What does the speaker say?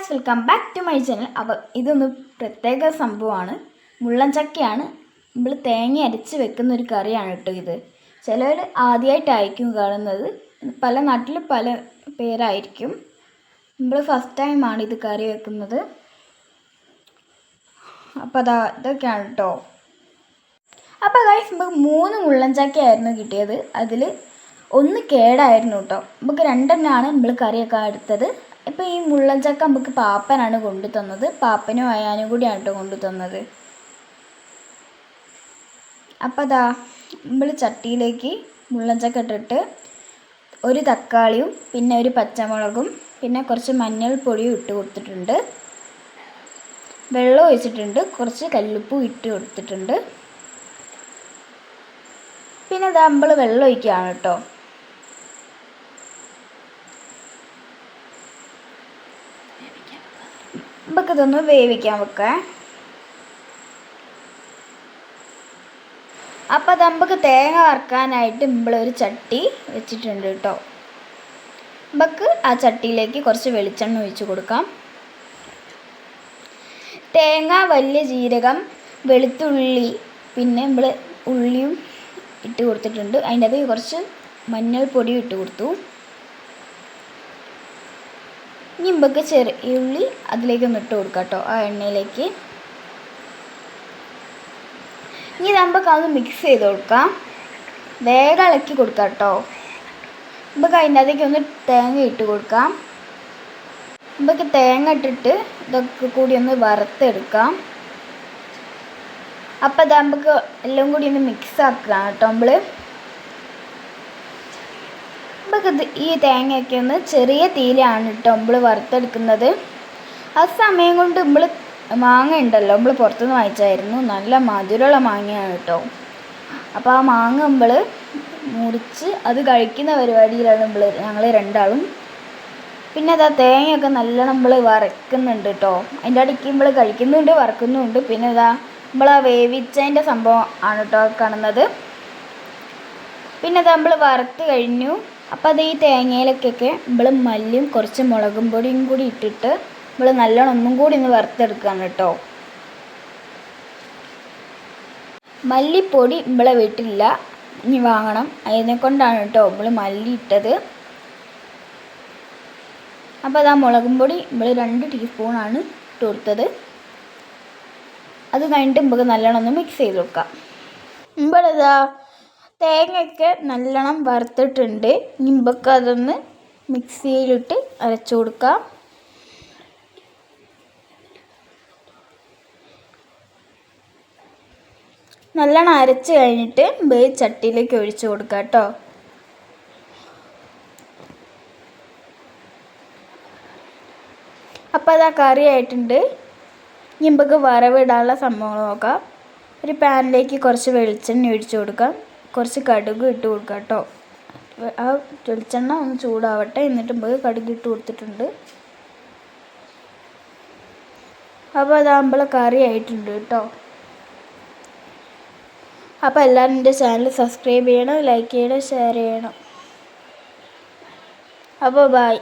Guys, welcome back to my channel. അപ്പോൾ ഇതൊന്ന് പ്രത്യേക സംഭവമാണ്. മുള്ളൻ ചക്കയാണ്. നമ്മൾ തേങ്ങ അരച്ച് വെക്കുന്ന ഒരു കറിയാണ് കേട്ടോ ഇത്. ചിലവർ ആദ്യമായിട്ടായിരിക്കും കാണുന്നത്, പല നാട്ടിൽ പല പേരായിരിക്കും. നമ്മൾ ഫസ്റ്റ് ടൈമാണ് ഇത് കറി വെക്കുന്നത്. അപ്പോൾ ഇതൊക്കെയാണ് കേട്ടോ. അപ്പോൾ ഗായ്സ്, നമുക്ക് 3 മുള്ളൻ ചക്കയായിരുന്നു കിട്ടിയത്. അതിൽ ഒന്ന് കേടായിരുന്നു കേട്ടോ. നമുക്ക് 2 എണ്ണമാണ് നമ്മൾ കറിയൊക്കെ എടുത്തത്. ഇപ്പോൾ ഈ മുള്ളൻ ചക്ക നമുക്ക് പാപ്പനാണ് കൊണ്ടു തന്നത്. പാപ്പനും അയാനും കൂടിയാണ് കേട്ടോ കൊണ്ടു തന്നത്. അപ്പോൾ നമ്മൾ ചട്ടിയിലേക്ക് മുള്ളൻ ചക്ക ഇട്ടിട്ട് ഒരു തക്കാളിയും പിന്നെ ഒരു പച്ചമുളകും പിന്നെ കുറച്ച് മഞ്ഞൾപ്പൊടിയും ഇട്ട് കൊടുത്തിട്ടുണ്ട്. വെള്ളം ഒഴിച്ചിട്ടുണ്ട്. കുറച്ച് കല്ലുപ്പും ഇട്ട് കൊടുത്തിട്ടുണ്ട്. പിന്നെ നമ്മൾ വെള്ളം ഒഴിക്കുകയാണ് കേട്ടോ. നമുക്ക് ഇതൊന്ന് വേവിക്കാൻ വെക്കാം. അപ്പോൾ നമുക്ക് തേങ്ങ വറുക്കാനായിട്ട് നമ്മളൊരു ചട്ടി വെച്ചിട്ടുണ്ട് കേട്ടോ. നമുക്ക് ആ ചട്ടിയിലേക്ക് കുറച്ച് വെളിച്ചെണ്ണ ഒഴിച്ച് കൊടുക്കാം. തേങ്ങ, വലിയ ജീരകം, വെളുത്തുള്ളി പിന്നെ നമ്മൾ ഉള്ളിയും ഇട്ട് കൊടുത്തിട്ടുണ്ട്. അതിൻ്റെ അത് കുറച്ച് മഞ്ഞൾപ്പൊടിയും ഇട്ട് കൊടുത്തു. ഇനി നമുക്ക് ചെറിയ ഉള്ളി അതിലേക്കൊന്ന് ഇട്ട് കൊടുക്കാം കേട്ടോ, ആ എണ്ണയിലേക്ക്. ഇനി നമുക്ക് അത് മിക്സ് ചെയ്ത് കൊടുക്കാം. വേഗം ഇളക്കി കൊടുക്കാം കേട്ടോ. നമുക്ക് അതിൻ്റെ അതിലേക്ക് ഒന്ന് തേങ്ങ ഇട്ട് കൊടുക്കാം. നമുക്ക് തേങ്ങ ഇട്ടിട്ട് ഇതൊക്കെ കൂടി ഒന്ന് വറുത്തെടുക്കാം. അപ്പോൾ നമുക്ക് എല്ലാം കൂടി ഒന്ന് മിക്സ് ആക്കാം കേട്ടോ. നമുക്കിത് ഈ തേങ്ങയൊക്കെ ഒന്ന് ചെറിയ തീയിലാണ് കേട്ടോ നമ്മൾ വറുത്തെടുക്കുന്നത്. ആ സമയം കൊണ്ട് നമ്മൾ മാങ്ങ ഉണ്ടല്ലോ, നമ്മൾ പുറത്തുനിന്ന് വാങ്ങിച്ചായിരുന്നു. നല്ല മധുരമുള്ള മാങ്ങയാണ് കേട്ടോ. അപ്പോൾ ആ മാങ്ങ നമ്മൾ മുറിച്ച് അത് കഴിക്കുന്ന പരിപാടിയിലാണ് ഞങ്ങൾ രണ്ടാളും. പിന്നെ തേങ്ങയൊക്കെ നല്ലോണം നമ്മൾ വറക്കുന്നുണ്ട് കേട്ടോ. അതിൻ്റെ ഇടയ്ക്ക് നമ്മൾ കഴിക്കുന്നുണ്ട്, വറക്കുന്നുണ്ട്. പിന്നെ നമ്മൾ ആ വേവിച്ചതിൻ്റെ സംഭവം ആണ് കേട്ടോ കാണുന്നത്. പിന്നെ നമ്മൾ വറുത്ത് കഴിഞ്ഞു. അപ്പോൾ ഈ തേങ്ങയിലേക്കൊക്കെ നമ്മൾ മല്ലിയും കുറച്ച് മുളകും പൊടിയും കൂടി ഇട്ടിട്ട് നമ്മൾ നല്ലോണം ഒന്നും കൂടി ഒന്ന് വറുത്തെടുക്കുകയാണ് കേട്ടോ. മല്ലിപ്പൊടി നമ്മളെ വീട്ടിലില്ല, ഇനി വാങ്ങണം. അതിനെക്കൊണ്ടാണ് കേട്ടോ നമ്മൾ മല്ലി ഇട്ടത്. അപ്പോൾ മുളകും പൊടി നമ്മൾ 2 ടീസ്പൂണാണ് ഇട്ട് കൊടുത്തത്. അത് കഴിഞ്ഞിട്ട് നമുക്ക് നല്ലോണം ഒന്ന് മിക്സ് ചെയ്ത് കൊടുക്കാം. തേങ്ങയൊക്കെ നല്ലോണം വറുത്തിട്ടുണ്ട്. നമുക്ക് അതൊന്ന് മിക്സിയിലിട്ട് അരച്ചു കൊടുക്കാം. നല്ലോണം അരച്ച് കഴിഞ്ഞിട്ട് ചട്ടിയിലേക്ക് ഒഴിച്ച് കൊടുക്കാം കേട്ടോ. അപ്പോൾ കറി ആയിട്ടുണ്ട്. ഇനി നമുക്ക് വറവിടാനുള്ള സംഭവങ്ങൾ നോക്കാം. ഒരു പാനിലേക്ക് കുറച്ച് വെളിച്ചെണ്ണ ഒഴിച്ച് കൊടുക്കാം. കുറച്ച് കടുക് ഇട്ട് കൊടുക്കാം കേട്ടോ. ആ വെളിച്ചെണ്ണ ഒന്ന് ചൂടാവട്ടെ. എന്നിട്ട് നമുക്ക് കടുക് ഇട്ട് കൊടുത്തിട്ടുണ്ട്. അപ്പോൾ നമ്മൾ കറി ആയിട്ടുണ്ട് കേട്ടോ. അപ്പോൾ എല്ലാവരും എൻ്റെ ചാനൽ സബ്സ്ക്രൈബ് ചെയ്യണം, ലൈക്ക് ചെയ്യണം, ഷെയർ ചെയ്യണം. അപ്പോൾ ബൈ.